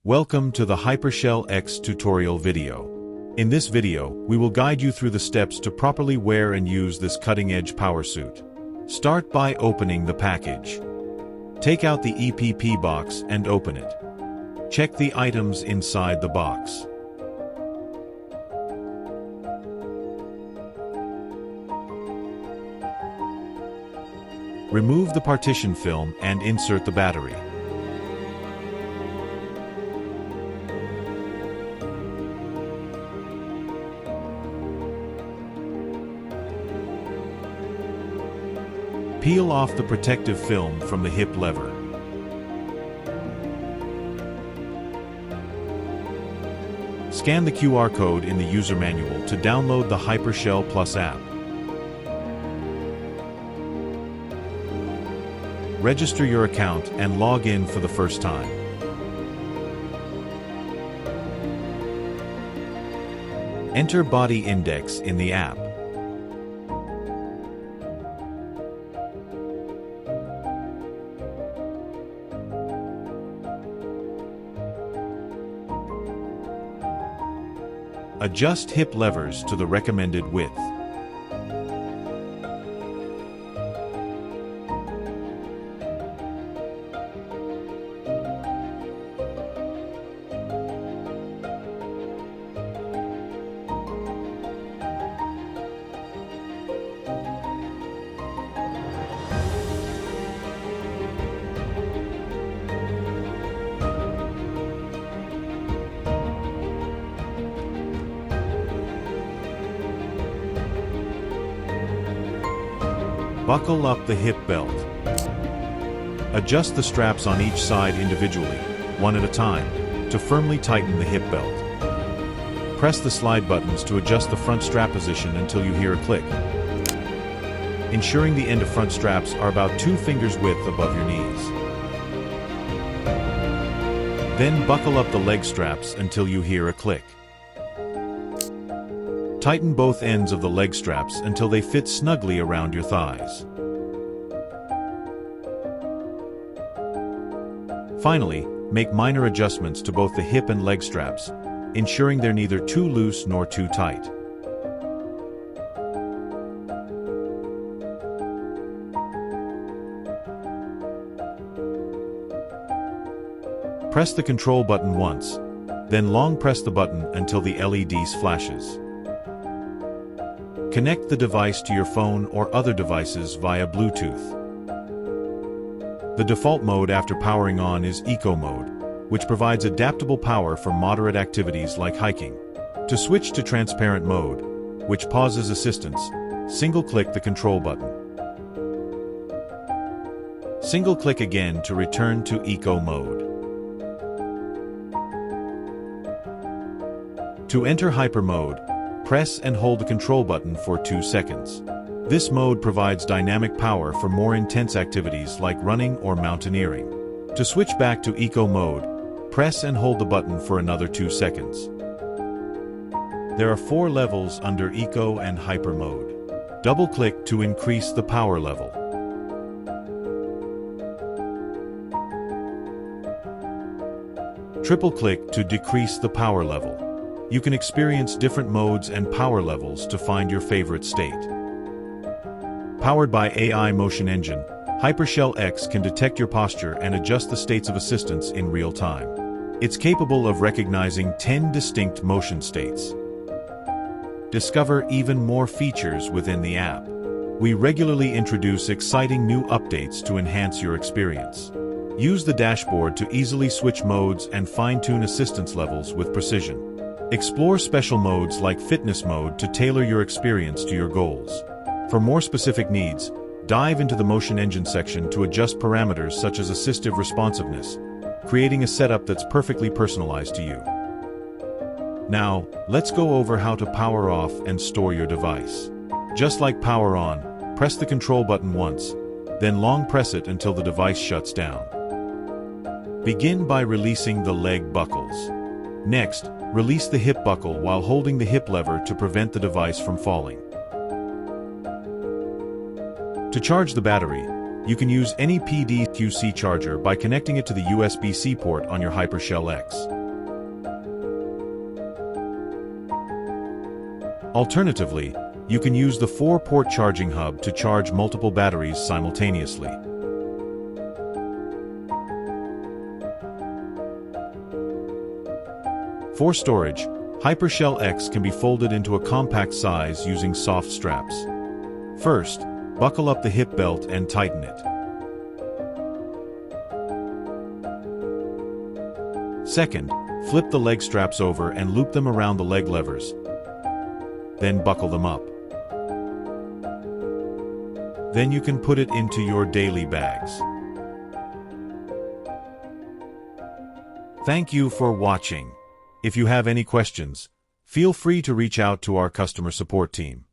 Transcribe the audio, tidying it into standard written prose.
Welcome to the Hypershell X tutorial video. In this video, we will guide you through the steps to properly wear and use this cutting-edge power suit. Start by opening the package. Take out the EPP box and open it. Check the items inside the box. Remove the partition film and insert the battery. Peel off the protective film from the hip lever. Scan the QR code in the user manual to download the Hypershell Plus app. Register your account and log in for the first time. Enter body index in the app. Adjust hip levers to the recommended width. Buckle up the hip belt. Adjust the straps on each side individually, one at a time, to firmly tighten the hip belt. Press the slide buttons to adjust the front strap position until you hear a click, ensuring the end of front straps are about 2 fingers width above your knees. Then buckle up the leg straps until you hear a click. Tighten both ends of the leg straps until they fit snugly around your thighs. Finally, make minor adjustments to both the hip and leg straps, ensuring they're neither too loose nor too tight. Press the control button once, then long press the button until the LEDs flashes. Connect the device to your phone or other devices via Bluetooth. The default mode after powering on is Eco Mode, which provides adaptable power for moderate activities like hiking. To switch to Transparent Mode, which pauses assistance, single-click the control button. Single-click again to return to Eco Mode. To enter Hyper Mode, press and hold the control button for 2 seconds. This mode provides dynamic power for more intense activities like running or mountaineering. To switch back to Eco Mode, press and hold the button for another 2 seconds. There are 4 levels under Eco and Hyper Mode. Double-click to increase the power level. Triple-click to decrease the power level. You can experience different modes and power levels to find your favorite state. Powered by AI Motion Engine, Hypershell X can detect your posture and adjust the states of assistance in real time. It's capable of recognizing 10 distinct motion states. Discover even more features within the app. We regularly introduce exciting new updates to enhance your experience. Use the dashboard to easily switch modes and fine-tune assistance levels with precision. Explore special modes like Fitness Mode to tailor your experience to your goals. For more specific needs, dive into the Motion Engine section to adjust parameters such as assistive responsiveness, creating a setup that's perfectly personalized to you. Now, let's go over how to power off and store your device. Just like power on, press the control button once, then long press it until the device shuts down. Begin by releasing the leg buckles. Next, release the hip buckle while holding the hip lever to prevent the device from falling. To charge the battery, You can use any PD-QC charger by connecting it to the USB-C port on your Hypershell X. Alternatively, you can use the 4-port charging hub to charge multiple batteries simultaneously. For storage, Hypershell X can be folded into a compact size using soft straps. First, buckle up the hip belt and tighten it. Second, flip the leg straps over and loop them around the leg levers. Then buckle them up. Then you can put it into your daily bags. Thank you for watching. If you have any questions, feel free to reach out to our customer support team.